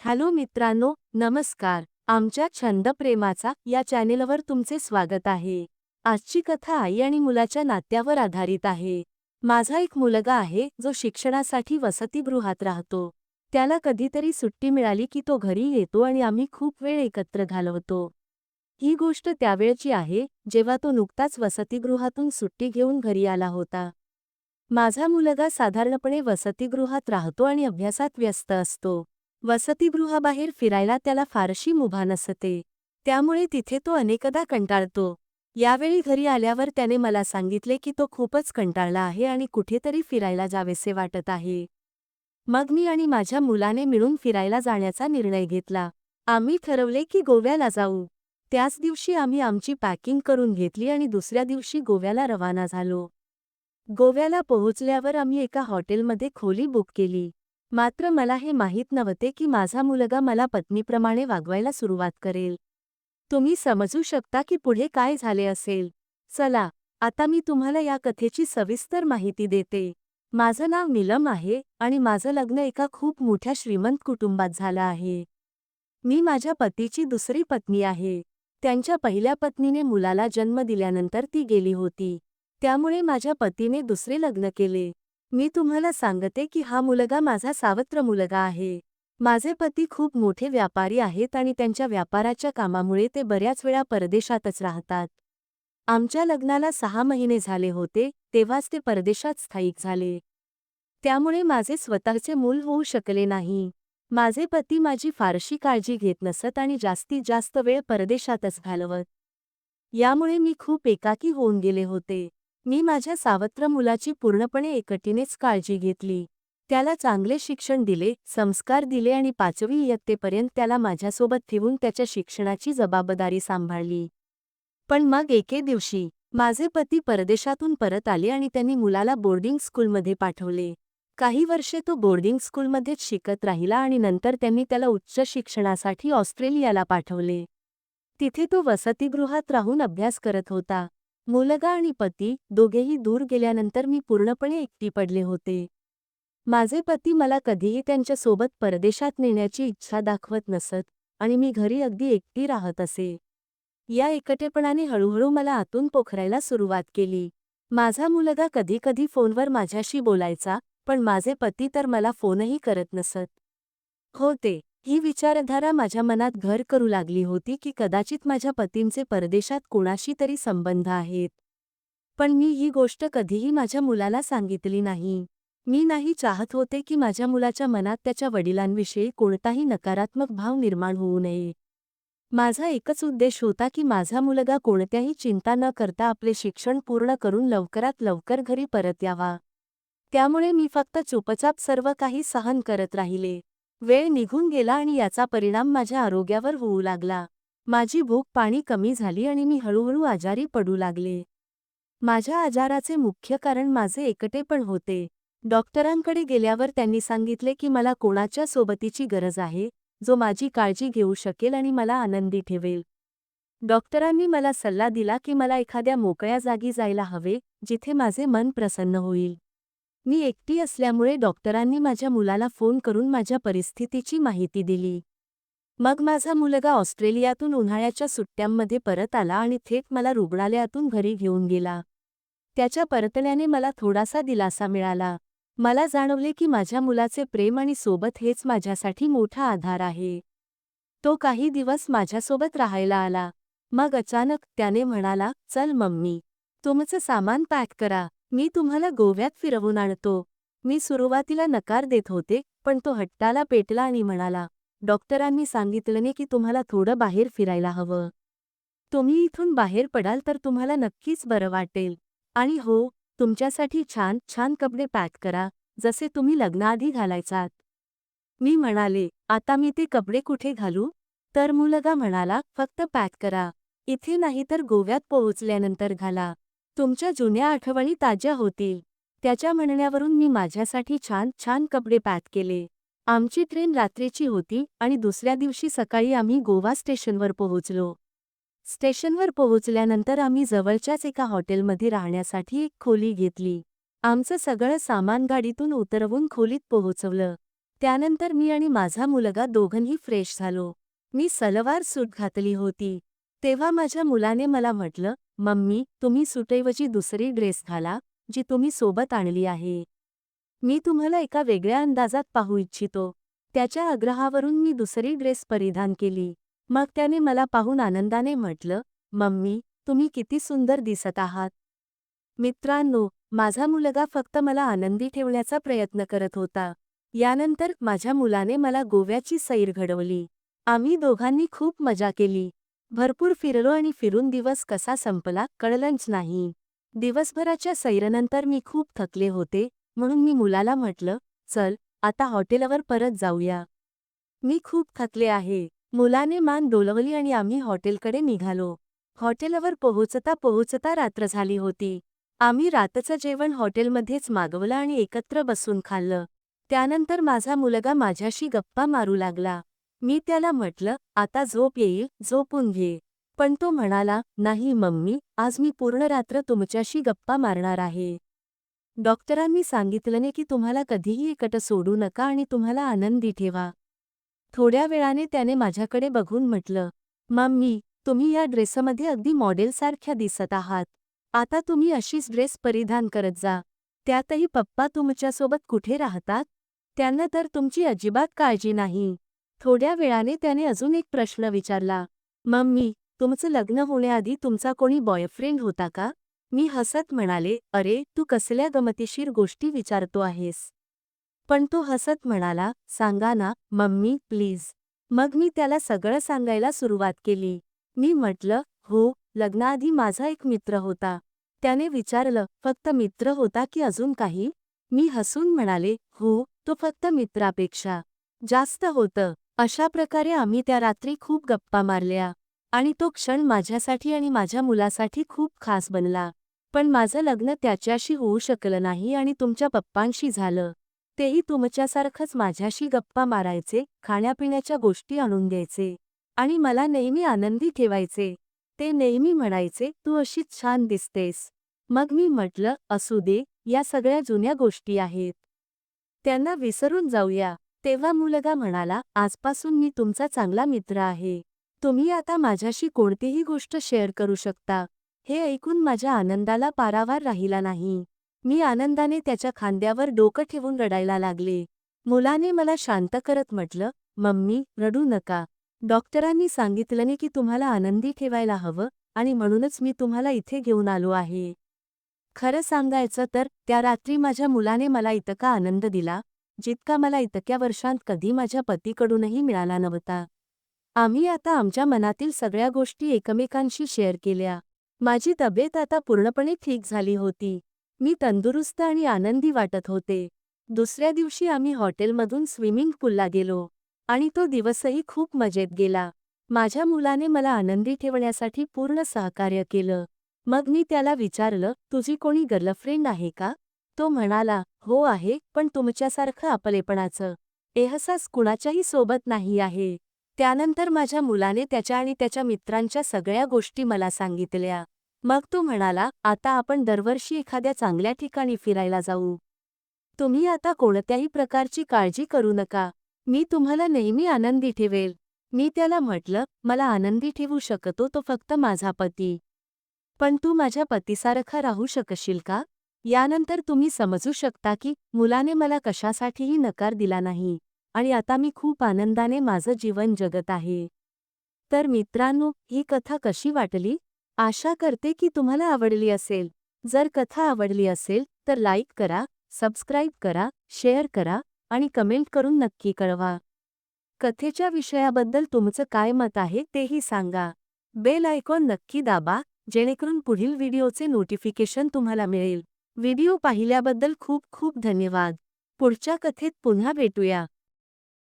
Hello मित्रांनो, नमस्कार. आमच्या छंदप्रेमाचा या चॅनेलवर तुमचे स्वागत आहे. आजची कथा आई आणि मुलाच्या नात्यावर आधारित आहे. माझा एक मुलगा आहे जो शिक्षणासाठी वसतिगृहात राहतो. त्याला कधीतरी सुट्टी मिळाली की तो घरी येतो आणि आम्ही खूप वेळ एकत्र घालवतो. ही गोष्ट त्यावेळची आहे जेव्हा तो नुकताच वसतिगृहातून सुट्टी घेऊन घरी आला होता. माझा मुलगा साधारणपणे वसतिगृहात राहतो आणि अभ्यासात व्यस्त असतो. वसतिगृहाबाहेर फिरायला त्याला फारशी मुभा नसते. त्यामुळे तिथे तो अनेकदा कंटाळतो. यावेळी घरी आल्यावर त्याने मला सांगितले की तो खूपच कंटाळला आहे आणि कुठेतरी फिरायला जावेसे वाटत आहे. मग मी आणि माझ्या मुलाने मिळून फिरायला जाण्याचा निर्णय घेतला. आम्ही ठरवले की गोव्याला जाऊ. त्याच दिवशी आम्ही आमची पॅकिंग करून घेतली आणि दुसऱ्या दिवशी गोव्याला रवाना झालो. गोव्याला पोहोचल्यावर आम्ही एका हॉटेलमध्ये खोली बुक केली. मात्र मला हे माहीत नव्हते की माझा मुलगा मला पत्नीप्रमाणे वागवायला सुरुवात करेल. तुम्ही समजू शकता की पुढे काय झाले असेल. चला, आता मी तुम्हाला या कथेची सविस्तर माहिती देते. माझं नाव नीलम आहे आणि माझं लग्न एका खूप मोठ्या श्रीमंत कुटुंबात झालं आहे. मी माझ्या पतीची दुसरी पत्नी आहे. त्यांच्या पहिल्या पत्नीने मुलाला जन्म दिल्यानंतर ती गेली होती. त्यामुळे माझ्या पतीने दुसरे लग्न केले. मी तुम्हाला सांगते की हा मुलगा माझा सावत्र मुलगा आहे. माझे पती खूप मोठे व्यापारी आहेत आणि त्यांच्या व्यापाराच्या कामामुळे ते बऱ्याच वेळा परदेशातच राहतात. आमच्या लग्नाला 6 महिने झाले होते, तेव्हाच ते परदेशात स्थायिक झाले. त्यामुळे माझे स्वतःचे मूल होऊ शकले नाही. माझे पती माझी फारशी काळजी घेत नसत आणि जास्तीत जास्त वेळ परदेशातच घालवत. यामुळे मी खूप एकाकी होऊन गेले होते. मी माझ्या सावत्र मुलाची पूर्णपणे एकटीनेच काळजी घेतली. त्याला चांगले शिक्षण दिले, संस्कार दिले आणि 5वी इयत्तेपर्यंत त्याला माझ्यासोबत ठेवून त्याच्या शिक्षणाची जबाबदारी सांभाळली. पण मग एके दिवशी माझे पती परदेशातून परत आले आणि त्यांनी मुलाला बोर्डिंग स्कूलमध्ये पाठवले. काही वर्षे तो बोर्डिंग स्कूलमध्येच शिकत राहिला आणि नंतर त्यांनी त्याला उच्च शिक्षणासाठी ऑस्ट्रेलियाला पाठवले. तिथे तो वसतिगृहात राहून अभ्यास करत होता. मुलगा आणि पती दोघेही दूर गेल्यानंतर मी पूर्णपणे एकटी पडले होते. माझे पती मला कधीही त्यांच्यासोबत परदेशात नेण्याची इच्छा दाखवत नसत आणि मी घरी अगदी एकटी राहत असे. या एकटेपणाने हळूहळू मला आतून पोखरायला सुरुवात केली. माझा मुलगा कधीकधी फोनवर माझ्याशी बोलायचा, पण माझे पती तर मला फोनही करत नसत. होते. ही विचारधारा माझ्या मनात घर करू लागली होती की कदाचित माझ्या पतींचे परदेशात कोणाशी तरी संबंध आहेत. पण मी ही गोष्ट कधीही माझ्या मुलाला सांगितली नाही. मी नाही चाहत होते की माझ्या मुलाच्या मनात त्याच्या वडिलांविषयी कोणताही नकारात्मक भाव निर्माण होऊ नये. माझा एकच उद्देश होता की माझा मुलगा कोणत्याही चिंता न करता आपले शिक्षण पूर्ण करून लवकरात लवकर घरी परत यावा. त्यामुळे मी फक्त चुपचाप सर्व काही सहन करत राहिले. वेळ निघून गेला आणि याचा परिणाम माझ्या आरोग्यावर होऊ लागला. माझी भूक पाणी कमी झाली आणि मी हळूहळू आजारी पडू लागले. माझ्या आजाराचे मुख्य कारण माझे एकटेपण होते. डॉक्टरांकडे गेल्यावर त्यांनी सांगितले की मला कोणाच्या सोबतीची गरज आहे, जो माझी काळजी घेऊ शकेल आणि मला आनंदी ठेवेल. डॉक्टरांनी मला सल्ला दिला की मला एखाद्या मोकळ्या जागी जायला हवे, जिथे माझे मन प्रसन्न होईल. मी एकटी असल्यामुळे डॉक्टरांनी माझ्या मुलाला फोन करून माझ्या परिस्थितीची माहिती दिली. मग माझा मुलगा ऑस्ट्रेलियातून उन्हाळ्याच्या सुट्ट्यांमध्ये परत आला आणि थेट मला रुग्णालयातून घरी घेऊन गेला. त्याच्या परतण्याने मला थोडासा दिलासा मिळाला. मला जाणवले की माझ्या मुलाचे प्रेम आणि सोबत हेच माझ्यासाठी मोठा आधार आहे. तो काही दिवस माझ्यासोबत राहायला आला. मग अचानक त्याने म्हणाला, "चल मम्मी, तुमचं सामान पॅक करा. मी तुम्हाला गोव्यात फिरवून आणतो." मी सुरुवातीला नकार देत होते, पण तो हट्टाला पेटला आणि म्हणाला, "डॉक्टरांनी सांगितलं की तुम्हाला थोडं बाहेर फिरायला हवं. तुम्ही इथून बाहेर पडाल तर तुम्हाला नक्कीच बरं वाटेल. आणि हो, तुमच्यासाठी छान छान कपडे पॅक करा, जसे तुम्ही लग्नाआधी घालायचात." मी म्हणाले, "आता मी ते कपडे कुठे घालू?" तर मुलगा म्हणाला, "फक्त पॅक करा. इथे नाही तर गोव्यात पोहोचल्यानंतर घाला. तुमच्या जुन्या आठवणी ताज्या होतील." त्याच्या म्हणण्यावरून मी माझ्यासाठी छान छान कपडे पॅक केले. आमची ट्रेन रात्रीची होती आणि दुसऱ्या दिवशी सकाळी आम्ही गोवा स्टेशनवर पोहोचलो. स्टेशनवर पोहोचल्यानंतर आम्ही जवळच्याच एका हॉटेलमध्ये राहण्यासाठी एक खोली घेतली. आमचं सगळं सामान गाडीतून उतरवून खोलीत पोहोचवलं. त्यानंतर मी आणि माझा मुलगा दोघंही फ्रेश झालो. मी सलवार सूट घातली होती. तेव्हा माझ्या मुलाने मला म्हटलं, "मम्मी, तुम्ही सूटऐवजी दुसरी ड्रेस घाला, जी तुम्ही सोबत आणली आहे. मी तुम्हाला एका वेगळ्या अंदाजात पाहू इच्छितो." त्याच्या आग्रहावरून मी दुसरी ड्रेस परिधान केली. मग त्याने मला पाहून आनंदाने म्हटलं, "मम्मी, तुम्ही किती सुंदर दिसत आहात." मित्रांनो, माझा मुलगा फक्त मला आनंदी ठेवण्याचा प्रयत्न करत होता. यानंतर माझ्या मुलाने मला गोव्याची सैर घडवली. आम्ही दोघांनी खूप मजा केली. भरपूर फिरलो आणि फिरून दिवस कसा संपला कळलंच नाही. दिवसभराच्या सैरनंतर मी खूप थकले होते, म्हणून मी मुलाला म्हटलं, "चल, आता हॉटेलवर परत जाऊया. मी खूप थकले आहे." मुलाने मान डोलवली आणि आम्ही हॉटेलकडे निघालो. हॉटेलवर पोहोचता पोहोचता रात्र झाली होती. आम्ही रातचं जेवण हॉटेलमध्येच मागवलं आणि एकत्र बसून खाल्लं. त्यानंतर माझा मुलगा माझ्याशी गप्पा मारू लागला. मी त्याला म्हटलं, "आता झोप येईल, झोपून घे." पण तो म्हणाला, "नाही मम्मी, आज मी पूर्ण रात्र तुमच्याशी गप्पा मारणार आहे. डॉक्टरांनी सांगितलं की तुम्हाला कधीही एकटं सोडू नका आणि तुम्हाला आनंदी ठेवा." थोड्या वेळाने त्याने माझ्याकडे बघून म्हटलं, "मम्मी, तुम्ही या ड्रेसमध्ये अगदी मॉडेलसारख्या दिसत आहात. आता तुम्ही अशीच ड्रेस परिधान करत जा. त्यातही पप्पा तुमच्यासोबत कुठे राहतात? त्यांना तर तुमची अजिबात काळजी नाही." थोड्या वेळाने त्याने अजून एक प्रश्न विचारला, "मम्मी, तुमचं लग्न होण्याआधी तुमचा कोणी बॉयफ्रेंड होता का?" मी हसत म्हणाले, "अरे, तू कसल्या गमतीशीर गोष्टी विचारतो आहेस?" पण तो हसत म्हणाला, "सांगा ना, मम्मी, प्लीज." मग मी त्याला सगळं सांगायला सुरुवात केली. मी म्हटलं, "हो, लग्नाआधी माझा एक मित्र होता." त्याने विचारलं, "फक्त मित्र होता की अजून काही?" मी हसून म्हणाले, "हो, तो फक्त मित्रापेक्षा जास्त होतं." अशा प्रकारे आम्ही त्या रात्री खूप गप्पा मारल्या. आणि तो क्षण माझ्यासाठी आणि माझ्या मुलासाठी खूप खास बनला. पण माझं लग्न त्याच्याशी होऊ शकलं नाही आणि तुमच्या पप्पांशी झालं. तेही तुमच्यासारखंच माझ्याशी गप्पा मारायचे, खाण्यापिण्याच्या गोष्टी आणून द्यायचे आणि मला नेहमी आनंदी ठेवायचे. ते नेहमी म्हणायचे, "तू अशीच छान दिसतेस." मग मी म्हटलं, "असू दे, या सगळ्या जुन्या गोष्टी आहेत. त्यांना विसरून जाऊया." तेव्हा मुलगा म्हणाला, "आजपासून मी तुमचा चांगला मित्र आहे. तुम्ही आता माझ्याशी कोणतीही गोष्ट शेअर करू शकता." हे ऐकून माझ्या आनंदाला पारावार राहिला नाही. मी आनंदाने त्याच्या खांद्यावर डोकं ठेवून रडायला लागले. मुलाने मला शांत करत म्हटलं, "मम्मी, रडू नका. डॉक्टरांनी सांगितलं की तुम्हाला आनंदी ठेवायला हवं आणि म्हणूनच मी तुम्हाला इथे घेऊन आलो आहे." खरं सांगायचं तर त्या रात्री माझ्या मुलाने मला इतका आनंद दिला, जितका मला इतक्या वर्षांत कधी माझ्या पतीकडूनही मिळाला नव्हता. आम्ही आता आमच्या मनातील सगळ्या गोष्टी एकमेकांशी शेअर केल्या. माझी तब्येत आता पूर्णपणे ठीक झाली होती. मी तंदुरुस्त आणि आनंदी वाटत होते. दुसऱ्या दिवशी आम्ही हॉटेलमधून स्विमिंग पूलला गेलो आणि तो दिवसही खूप मजेत गेला. माझ्या मुलाने मला आनंदी ठेवण्यासाठी पूर्ण सहकार्य केलं. मग मी त्याला विचारलं, "तुझी कोणी गर्लफ्रेंड आहे का?" तो म्हणाला, "हो आहे, पण तुमच्यासारखं आपलेपणाचं एहसास कुणाच्याही सोबत नाही आहे." त्यानंतर माझ्या मुलाने त्याच्या आणि त्याच्या मित्रांच्या सगळ्या गोष्टी मला सांगितल्या. मग तो म्हणाला, "आता आपण दरवर्षी एखाद्या चांगल्या ठिकाणी फिरायला जाऊ. तुम्ही आता कोणत्याही प्रकारची काळजी करू नका. मी तुम्हाला नेहमी आनंदी ठेवेल." मी त्याला म्हटलं, "मला आनंदी ठेवू शकतो तो फक्त माझा पती. पण तू माझ्या पतीसारखा राहू शकशील का?" यानंतर तुम्ही समजू शकता की मुलाने मला कशासाठीही नकार दिला नाही आणि आता मी खूप आनंदाने माझं जीवन जगत आहे. तर मित्रांनो, ही कथा कशी वाटली? आशा करते की तुम्हाला आवडली असेल. जर कथा आवडली असेल तर लाईक करा, सबस्क्राईब करा, शेअर करा आणि कमेंट करून नक्की कळवा. कथेच्या विषयाबद्दल तुमचं काय मत आहे तेही सांगा. बेल आयकॉन नक्की दाबा, जेणेकरून पुढील व्हिडिओचे नोटिफिकेशन तुम्हाला मिळेल. व्हिडिओ पाहिल्याबद्दल खूप खूप धन्यवाद. पुढच्या कथेत पुन्हा भेटूया.